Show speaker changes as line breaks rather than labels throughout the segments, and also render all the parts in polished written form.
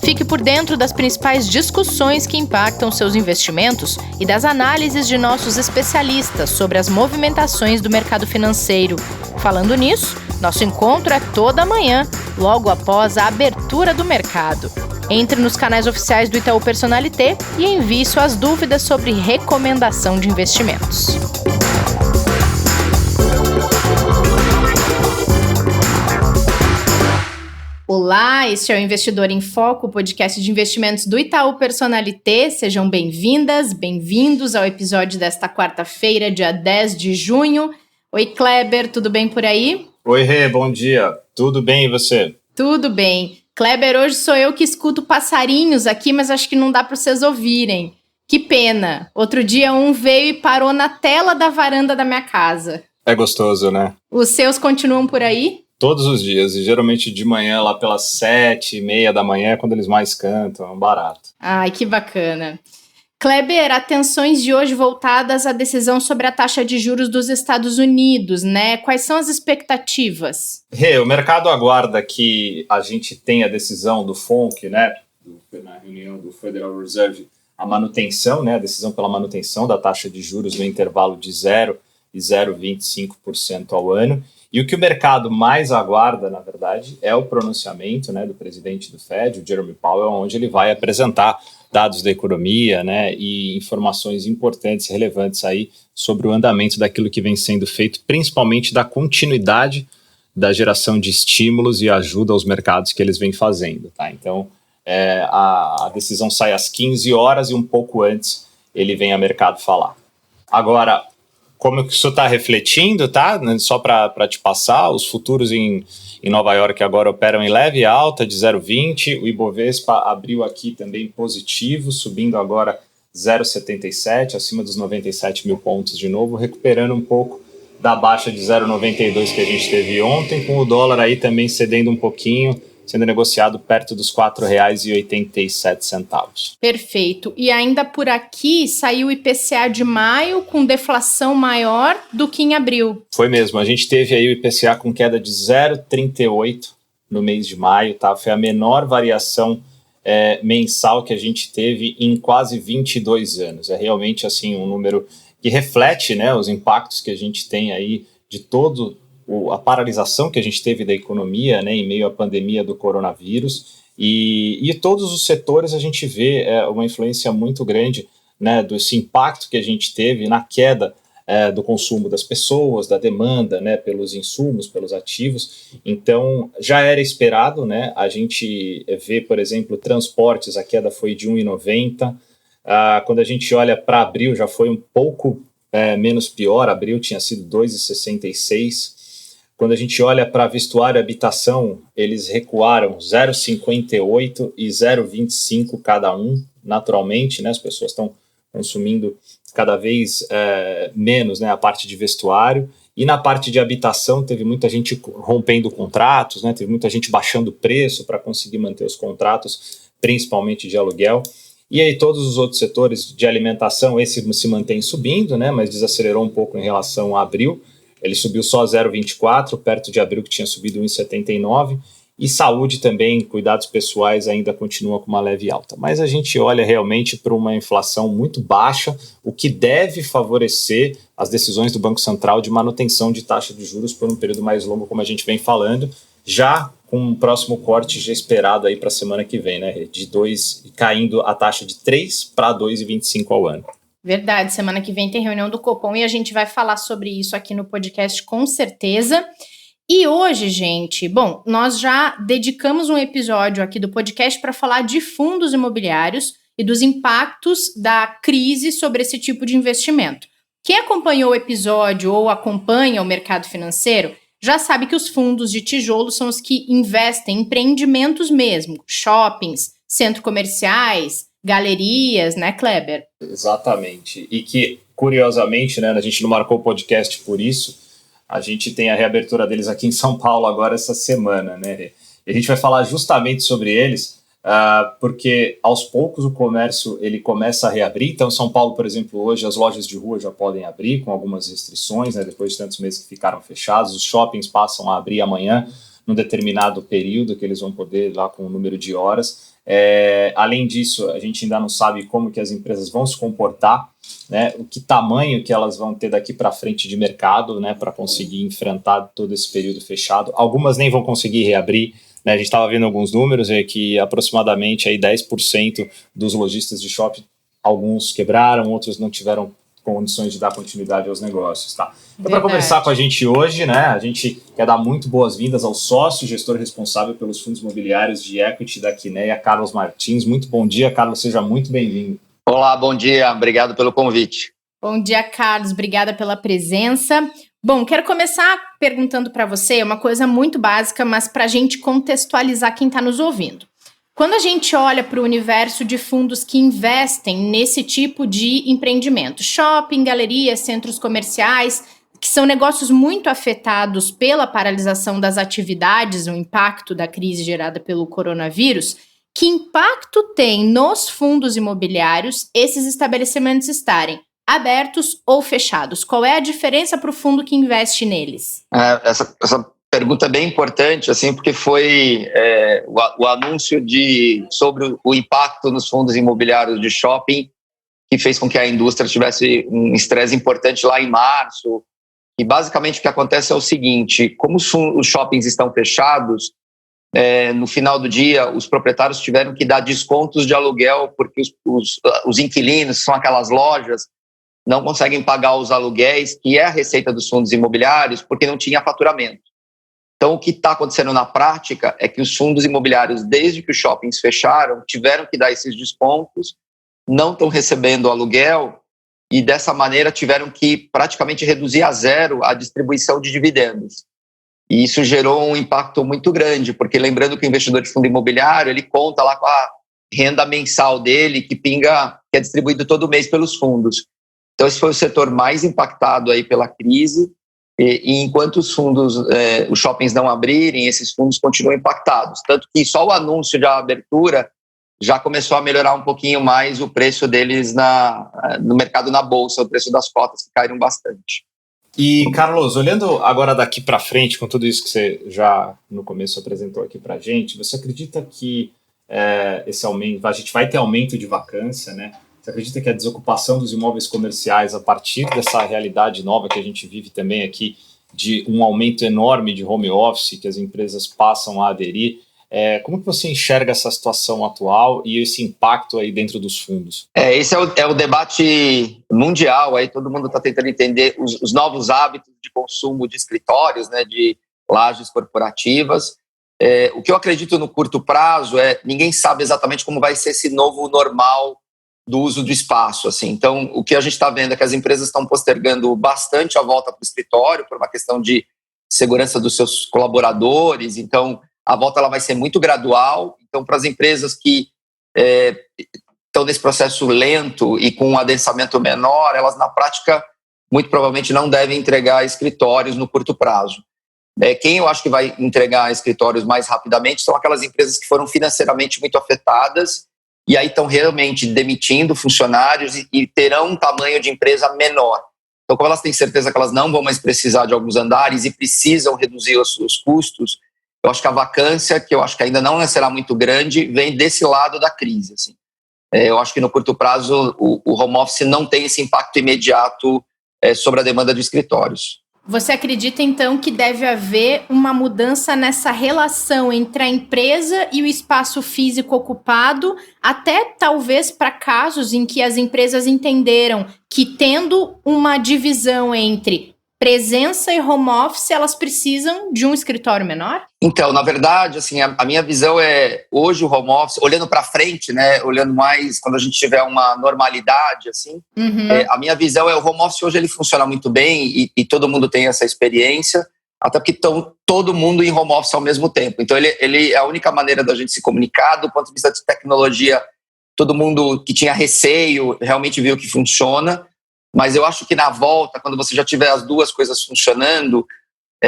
Fique por dentro das principais discussões que impactam seus investimentos e das análises de nossos especialistas sobre as movimentações do mercado financeiro. Falando nisso, nosso encontro é toda manhã, logo após a abertura do mercado. Entre nos canais oficiais do Itaú Personalité e envie suas dúvidas sobre recomendação de investimentos. Olá, este é o Investidor em Foco, o podcast de investimentos do Itaú Personalité. Sejam bem-vindas, bem-vindos ao episódio desta quarta-feira, dia 10 de junho. Oi, Kleber, tudo bem por aí?
Oi, Rê, bom dia. Tudo bem e você?
Tudo bem. Kleber, hoje sou eu que escuto passarinhos aqui, mas acho que não dá para vocês ouvirem. Que pena. Outro dia um veio e parou na tela da varanda da minha casa.
É gostoso, né?
Os seus continuam por aí?
Todos os dias, e geralmente de manhã, lá pelas 7h30 da manhã, é quando eles mais cantam, é um barato.
Ai, que bacana. Kleber, atenções de hoje voltadas à decisão sobre a taxa de juros dos Estados Unidos, né? Quais são as expectativas?
Rê, o mercado aguarda que a gente tenha a decisão do FONC, né? Na reunião do Federal Reserve, a manutenção, né? A decisão pela manutenção da taxa de juros no intervalo de 0% e 0,25% ao ano. E o que o mercado mais aguarda, na verdade, é o pronunciamento, né, do presidente do Fed, o Jerome Powell, onde ele vai apresentar dados da economia, né, e informações importantes e relevantes aí sobre o andamento daquilo que vem sendo feito, principalmente da continuidade da geração de estímulos e ajuda aos mercados que eles vêm fazendo. Tá? Então, a decisão sai às 15 horas e um pouco antes ele vem a mercado falar. Agora, como isso está refletindo, tá? Só para te passar, os futuros em Nova York agora operam em leve alta de 0,20, o Ibovespa abriu aqui também positivo, subindo agora 0,77, acima dos 97 mil pontos de novo, recuperando um pouco da baixa de 0,92 que a gente teve ontem, com o dólar aí também cedendo um pouquinho, sendo negociado perto dos R$ 4,87.
Perfeito. E ainda por aqui saiu o IPCA de maio com deflação maior do que em abril.
Foi mesmo. A gente teve aí o IPCA com queda de 0,38 no mês de maio, tá? Foi a menor variação mensal que a gente teve em quase 22 anos. É realmente assim um número que reflete, né, os impactos que a gente tem aí de todo a paralisação que a gente teve da economia, né, em meio à pandemia do coronavírus, e todos os setores a gente vê uma influência muito grande, né, desse impacto que a gente teve na queda do consumo das pessoas, da demanda, né, pelos insumos, pelos ativos. Então, já era esperado, né, a gente vê, por exemplo, transportes, a queda foi de 1,90, quando a gente olha para abril já foi um pouco menos pior, abril tinha sido 2,66. Quando a gente olha para vestuário e habitação, eles recuaram 0,58 e 0,25 cada um, naturalmente, né? As pessoas estão consumindo cada vez menos, né, a parte de vestuário. E na parte de habitação, teve muita gente rompendo contratos, né? Teve muita gente baixando o preço para conseguir manter os contratos, principalmente de aluguel. E aí todos os outros setores de alimentação, esse se mantém subindo, né, mas desacelerou um pouco em relação a abril. Ele subiu só 0,24, perto de abril que tinha subido 1,79. E saúde também, cuidados pessoais ainda continua com uma leve alta. Mas a gente olha realmente para uma inflação muito baixa, o que deve favorecer as decisões do Banco Central de manutenção de taxa de juros por um período mais longo, como a gente vem falando, já com um próximo corte já esperado aí para a semana que vem, né? De 2, caindo a taxa de 3 para 2,25 ao ano.
Verdade, semana que vem tem reunião do Copom e a gente vai falar sobre isso aqui no podcast com certeza. E hoje, gente, bom, nós já dedicamos um episódio aqui do podcast para falar de fundos imobiliários e dos impactos da crise sobre esse tipo de investimento. Quem acompanhou o episódio ou acompanha o mercado financeiro já sabe que os fundos de tijolo são os que investem em empreendimentos mesmo, shoppings, centros comerciais, galerias, né, Kleber?
Exatamente. E que, curiosamente, né, a gente não marcou o podcast por isso, a gente tem a reabertura deles aqui em São Paulo agora essa semana, né? E a gente vai falar justamente sobre eles, porque aos poucos o comércio ele começa a reabrir. Então, São Paulo, por exemplo, hoje as lojas de rua já podem abrir com algumas restrições, né, depois de tantos meses que ficaram fechados. Os shoppings passam a abrir amanhã num determinado período que eles vão poder, lá com o número de horas. Além disso, a gente ainda não sabe como que as empresas vão se comportar, né, o que tamanho que elas vão ter daqui para frente de mercado, né, para conseguir enfrentar todo esse período fechado. Algumas nem vão conseguir reabrir, né, a gente estava vendo alguns números, que aproximadamente aí 10% dos lojistas de shopping, alguns quebraram, outros não tiveram condições de dar continuidade aos negócios, tá? Então, para conversar com a gente hoje, né, a gente quer dar muito boas-vindas ao sócio, gestor responsável pelos fundos imobiliários de equity da Quineia, Carlos Martins. Muito bom dia, Carlos, seja muito bem-vindo.
Olá, bom dia, obrigado pelo convite.
Bom dia, Carlos, obrigada pela presença. Bom, quero começar perguntando para você uma coisa muito básica, mas para a gente contextualizar quem está nos ouvindo. Quando a gente olha para o universo de fundos que investem nesse tipo de empreendimento, shopping, galerias, centros comerciais, que são negócios muito afetados pela paralisação das atividades, o impacto da crise gerada pelo coronavírus, que impacto tem nos fundos imobiliários esses estabelecimentos estarem abertos ou fechados? Qual é a diferença para o fundo que investe neles?
Essa pergunta é bem importante, assim, porque foi o anúncio sobre o impacto nos fundos imobiliários de shopping que fez com que a indústria tivesse um estresse importante lá em março. E basicamente o que acontece é o seguinte: como os shoppings estão fechados, no final do dia os proprietários tiveram que dar descontos de aluguel porque os inquilinos, que são aquelas lojas, não conseguem pagar os aluguéis, que é a receita dos fundos imobiliários, porque não tinha faturamento. Então, o que está acontecendo na prática é que os fundos imobiliários, desde que os shoppings fecharam, tiveram que dar esses descontos, não estão recebendo aluguel e, dessa maneira, tiveram que praticamente reduzir a zero a distribuição de dividendos. E isso gerou um impacto muito grande, porque lembrando que o investidor de fundo imobiliário, ele conta lá com a renda mensal dele, que é distribuído todo mês pelos fundos. Então, esse foi o setor mais impactado aí pela crise, e enquanto os shoppings não abrirem, esses fundos continuam impactados. Tanto que só o anúncio de abertura já começou a melhorar um pouquinho mais o preço deles no mercado na bolsa, o preço das cotas que caíram bastante.
E, Carlos, olhando agora daqui para frente, com tudo isso que você já no começo apresentou aqui para a gente, você acredita que esse aumento, a gente vai ter aumento de vacância, né? Você acredita que a desocupação dos imóveis comerciais, a partir dessa realidade nova que a gente vive também aqui, de um aumento enorme de home office que as empresas passam a aderir, como que você enxerga essa situação atual e esse impacto aí dentro dos fundos?
Esse é o debate mundial, aí todo mundo está tentando entender os novos hábitos de consumo de escritórios, né, de lajes corporativas. O que eu acredito no curto prazo ninguém sabe exatamente como vai ser esse novo normal do uso do espaço, assim. Então, o que a gente está vendo é que as empresas estão postergando bastante a volta para o escritório por uma questão de segurança dos seus colaboradores. Então, a volta ela vai ser muito gradual. Então, para as empresas que estão nesse processo lento e com um adensamento menor, elas, na prática, muito provavelmente não devem entregar escritórios no curto prazo. Quem eu acho que vai entregar escritórios mais rapidamente são aquelas empresas que foram financeiramente muito afetadas e aí estão realmente demitindo funcionários e terão um tamanho de empresa menor. Então, como elas têm certeza que elas não vão mais precisar de alguns andares e precisam reduzir os custos, eu acho que a vacância, que eu acho que ainda não será muito grande, vem desse lado da crise, assim. Eu acho que no curto prazo o home office não tem esse impacto imediato sobre a demanda de escritórios.
Você acredita, então, que deve haver uma mudança nessa relação entre a empresa e o espaço físico ocupado, até talvez para casos em que as empresas entenderam que, tendo uma divisão entre presença e home office, elas precisam de um escritório menor?
Então, na verdade, assim, a minha visão hoje o home office, olhando para frente, né, olhando mais quando a gente tiver uma normalidade, assim, a minha visão o home office hoje ele funciona muito bem e todo mundo tem essa experiência, até porque estão todo mundo em home office ao mesmo tempo. Então, ele é a única maneira da gente se comunicar, do ponto de vista de tecnologia, todo mundo que tinha receio realmente viu que funciona. Mas eu acho que na volta, quando você já tiver as duas coisas funcionando,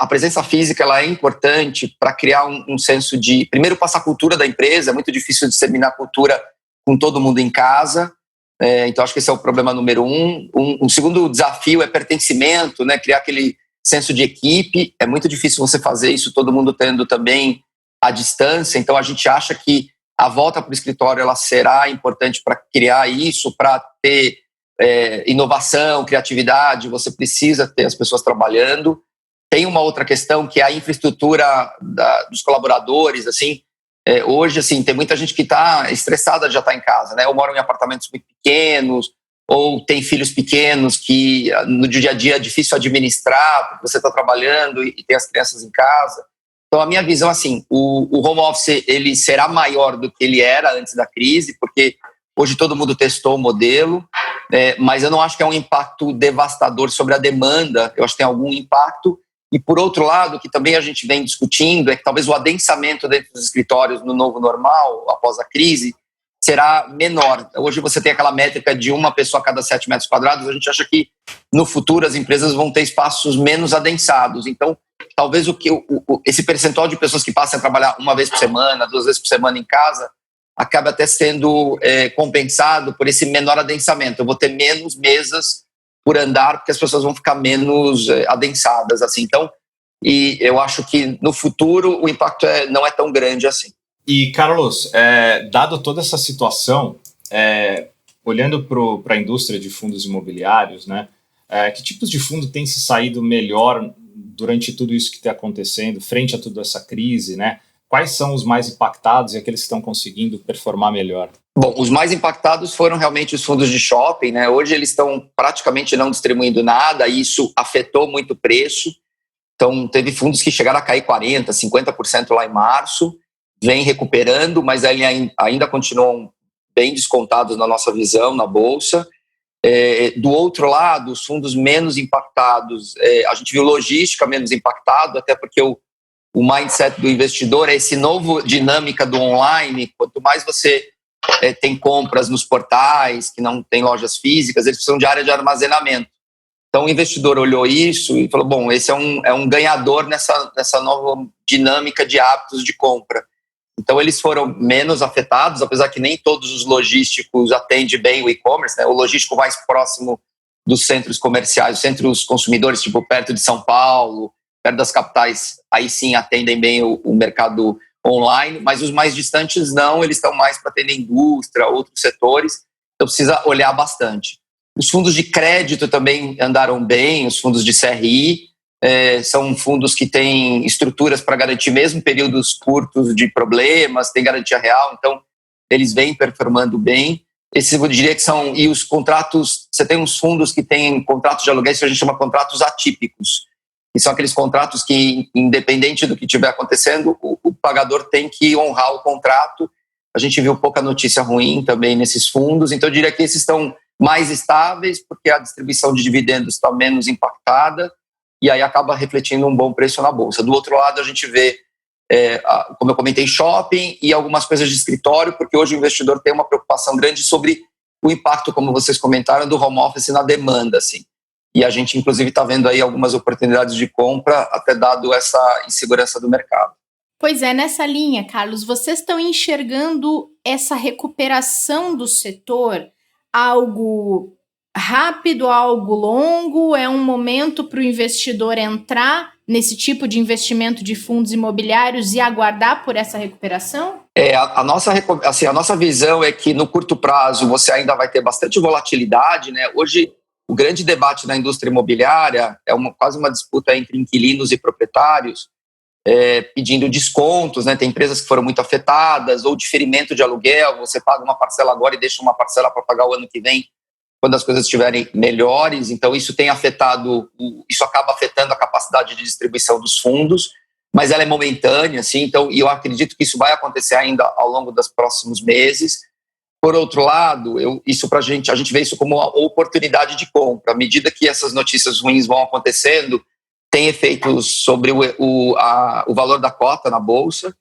a presença física ela é importante para criar um senso de... Primeiro, passar a cultura da empresa. É muito difícil disseminar a cultura com todo mundo em casa. Então, acho que esse é o problema número um. Um segundo desafio é pertencimento, né? Criar aquele senso de equipe, é muito difícil você fazer isso, todo mundo tendo também a distância, então a gente acha que a volta para o escritório ela será importante para criar isso, para ter inovação, criatividade, você precisa ter as pessoas trabalhando. Tem uma outra questão que é a infraestrutura dos colaboradores, assim, hoje, assim, tem muita gente que está estressada de já estar em casa, né? Ou moram em apartamentos muito pequenos, ou tem filhos pequenos que no dia a dia é difícil administrar, porque você está trabalhando e tem as crianças em casa. Então, a minha visão, assim, o home office ele será maior do que ele era antes da crise, porque hoje todo mundo testou o modelo, mas eu não acho que é um impacto devastador sobre a demanda, eu acho que tem algum impacto. E, por outro lado, o que também a gente vem discutindo é que talvez o adensamento dentro dos escritórios no novo normal, após a crise, será menor. Hoje você tem aquela métrica de uma pessoa a cada 7 metros quadrados, a gente acha que no futuro as empresas vão ter espaços menos adensados. Então, talvez esse percentual de pessoas que passam a trabalhar uma vez por semana, 2 vezes por semana em casa, acabe até sendo compensado por esse menor adensamento. Eu vou ter menos mesas por andar, porque as pessoas vão ficar menos adensadas. Assim. Então, e eu acho que no futuro o impacto não é tão grande assim.
E, Carlos, dado toda essa situação, olhando para a indústria de fundos imobiliários, né, que tipos de fundo têm se saído melhor durante tudo isso que está acontecendo, frente a toda essa crise, né? Quais são os mais impactados e aqueles que estão conseguindo performar melhor?
Bom, os mais impactados foram realmente os fundos de shopping, né? Hoje eles estão praticamente não distribuindo nada, e isso afetou muito o preço. Então, teve fundos que chegaram a cair 40%, 50% lá em março, vem recuperando, mas ainda continuam bem descontados na nossa visão, na Bolsa. Do outro lado, os fundos menos impactados, a gente viu logística menos impactado, até porque o mindset do investidor é esse novo dinâmica do online. Quanto mais você tem compras nos portais, que não tem lojas físicas, eles precisam de área de armazenamento. Então o investidor olhou isso e falou, bom, esse é um ganhador nessa nova dinâmica de hábitos de compra. Então eles foram menos afetados, apesar que nem todos os logísticos atendem bem o e-commerce, né? O logístico mais próximo dos centros comerciais, os centros consumidores, tipo perto de São Paulo, perto das capitais, aí sim atendem bem o mercado online, mas os mais distantes não, eles estão mais para atender indústria, outros setores, então precisa olhar bastante. Os fundos de crédito também andaram bem, os fundos de CRI, são fundos que têm estruturas para garantir mesmo períodos curtos de problemas, tem garantia real, então eles vêm performando bem. Esses eu diria que são, e os contratos, você tem uns fundos que têm contratos de aluguéis que a gente chama contratos atípicos, que são aqueles contratos que, independente do que estiver acontecendo, o pagador tem que honrar o contrato. A gente viu pouca notícia ruim também nesses fundos, então eu diria que esses estão mais estáveis, porque a distribuição de dividendos está menos impactada, e aí acaba refletindo um bom preço na Bolsa. Do outro lado, a gente vê, como eu comentei, shopping e algumas coisas de escritório, porque hoje o investidor tem uma preocupação grande sobre o impacto, como vocês comentaram, do home office na demanda, assim. E a gente, inclusive, está vendo aí algumas oportunidades de compra, até dado essa insegurança do mercado.
Pois é, nessa linha, Carlos, vocês estão enxergando essa recuperação do setor algo rápido, algo longo? É um momento para o investidor entrar nesse tipo de investimento de fundos imobiliários e aguardar por essa recuperação?
A nossa visão é que no curto prazo você ainda vai ter bastante volatilidade, né? Hoje, o grande debate na indústria imobiliária é quase uma disputa entre inquilinos e proprietários, pedindo descontos, né? Tem empresas que foram muito afetadas, ou diferimento de aluguel, você paga uma parcela agora e deixa uma parcela para pagar o ano que vem, quando as coisas estiverem melhores. Então isso acaba afetando a capacidade de distribuição dos fundos, mas ela é momentânea, assim, então, e eu acredito que isso vai acontecer ainda ao longo dos próximos meses. Por outro lado, a gente vê isso como uma oportunidade de compra. À medida que essas notícias ruins vão acontecendo, tem efeitos sobre o valor da cota na Bolsa,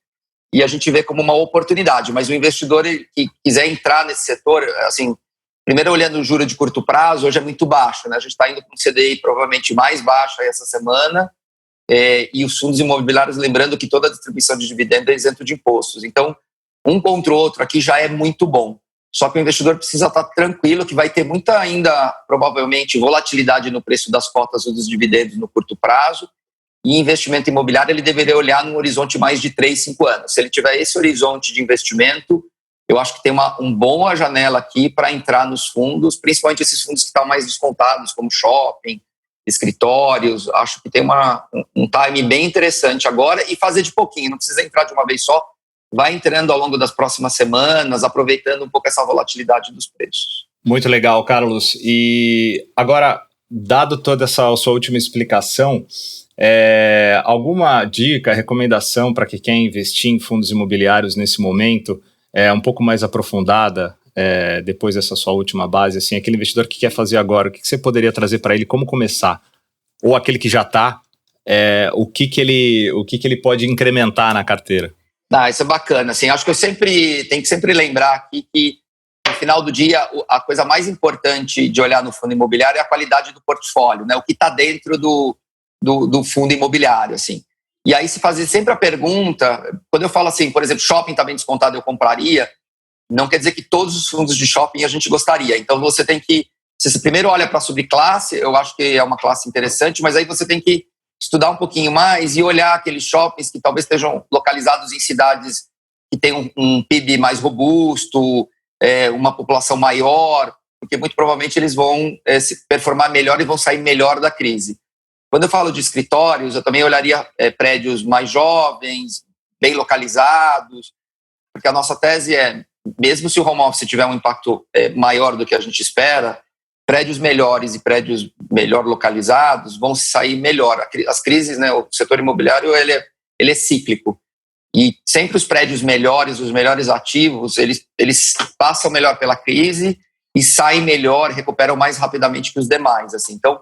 e a gente vê como uma oportunidade. Mas o investidor que quiser entrar nesse setor, assim, primeiro olhando o juro de curto prazo, hoje é muito baixo, né? A gente está indo com um CDI provavelmente mais baixo aí essa semana, e os fundos imobiliários, lembrando que toda a distribuição de dividendos é isento de impostos. Então, um contra o outro aqui já é muito bom. só que o investidor precisa estar tranquilo que vai ter muita ainda, provavelmente, volatilidade no preço das cotas ou dos dividendos no curto prazo, e investimento imobiliário ele deveria olhar num horizonte mais de 3, 5 anos. Se ele tiver esse horizonte de investimento, eu acho que tem uma boa janela aqui para entrar nos fundos, principalmente esses fundos que estão mais descontados, como shopping, escritórios. Acho que tem um time bem interessante agora, e fazer de pouquinho, não precisa entrar de uma vez só, vai entrando ao longo das próximas semanas, aproveitando um pouco essa volatilidade dos preços.
Muito legal, Carlos. E agora, dado toda essa sua última explicação, alguma dica, recomendação para quem quer investir em fundos imobiliários nesse momento, um pouco mais aprofundada, depois dessa sua última base, assim, aquele investidor que quer fazer agora, o que você poderia trazer para ele, como começar? Ou aquele que já está, o que ele pode incrementar na carteira?
Isso é bacana. Assim, acho que tem que sempre lembrar aqui que, no final do dia, a coisa mais importante de olhar no fundo imobiliário é a qualidade do portfólio, né? O que está dentro do fundo imobiliário, assim. E aí se fazer sempre a pergunta, quando eu falo assim, por exemplo, shopping está bem descontado, eu compraria, não quer dizer que todos os fundos de shopping a gente gostaria. Então você primeiro olha para a subclasse, eu acho que é uma classe interessante, mas aí você tem que estudar um pouquinho mais e olhar aqueles shoppings que talvez estejam localizados em cidades que têm um PIB mais robusto, uma população maior, porque muito provavelmente eles vão se performar melhor e vão sair melhor da crise. Quando eu falo de escritórios, eu também olharia prédios mais jovens, bem localizados, porque a nossa tese mesmo se o home office tiver um impacto maior do que a gente espera, prédios melhores e prédios melhor localizados vão sair melhor. As crises, né, o setor imobiliário ele é cíclico. E sempre os prédios melhores, os melhores ativos, eles passam melhor pela crise e saem melhor, recuperam mais rapidamente que os demais. Assim. Então,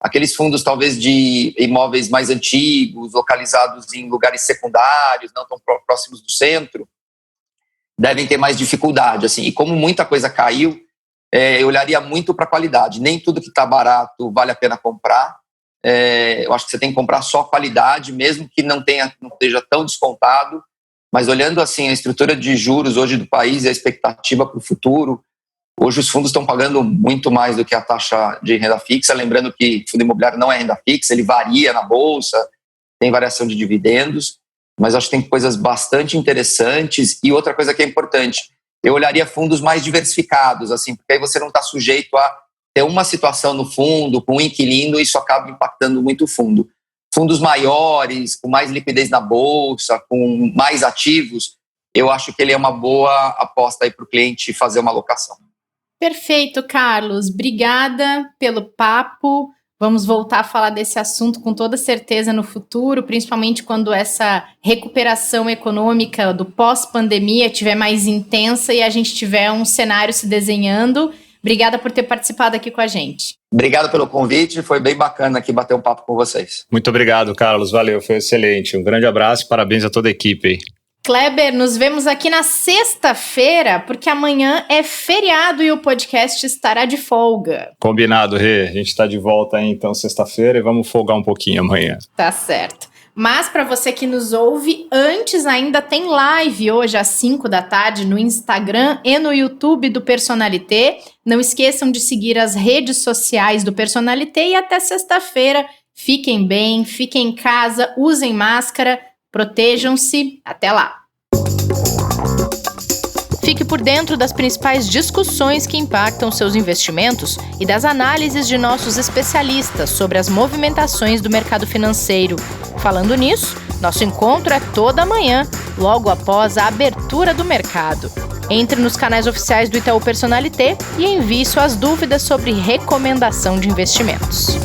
aqueles fundos talvez de imóveis mais antigos, localizados em lugares secundários, não tão próximos do centro, devem ter mais dificuldade. Assim. E como muita coisa caiu, eu olharia muito para a qualidade. Nem tudo que está barato vale a pena comprar. Eu acho que você tem que comprar só qualidade, mesmo que não esteja tão descontado. Mas olhando assim a estrutura de juros hoje do país e a expectativa para o futuro, hoje os fundos estão pagando muito mais do que a taxa de renda fixa. Lembrando que fundo imobiliário não é renda fixa, ele varia na bolsa, tem variação de dividendos, mas acho que tem coisas bastante interessantes. E outra coisa que é importante, eu olharia fundos mais diversificados, assim, porque aí você não está sujeito a ter uma situação no fundo, com um inquilino, e isso acaba impactando muito o fundo. Fundos maiores, com mais liquidez na bolsa, com mais ativos, eu acho que ele é uma boa aposta aí para o cliente fazer uma alocação.
Perfeito, Carlos. Obrigada pelo papo. Vamos voltar a falar desse assunto com toda certeza no futuro, principalmente quando essa recuperação econômica do pós-pandemia estiver mais intensa e a gente tiver um cenário se desenhando. Obrigada por ter participado aqui com a gente.
Obrigado pelo convite, foi bem bacana aqui bater um papo com vocês.
Muito obrigado, Carlos, valeu, foi excelente. Um grande abraço e parabéns a toda a equipe aí.
Kleber, nos vemos aqui na sexta-feira, porque amanhã é feriado e o podcast estará de folga.
Combinado, Rê. A gente está de volta aí, então, sexta-feira, e vamos folgar um pouquinho amanhã.
Tá certo. Mas para você que nos ouve, antes ainda tem live hoje às 5 da tarde no Instagram e no YouTube do Personalité. Não esqueçam de seguir as redes sociais do Personalité e até sexta-feira. Fiquem bem, fiquem em casa, usem máscara, protejam-se. Até lá! Fique por dentro das principais discussões que impactam seus investimentos e das análises de nossos especialistas sobre as movimentações do mercado financeiro. Falando nisso, nosso encontro é toda manhã, logo após a abertura do mercado. Entre nos canais oficiais do Itaú Personalité e envie suas dúvidas sobre recomendação de investimentos.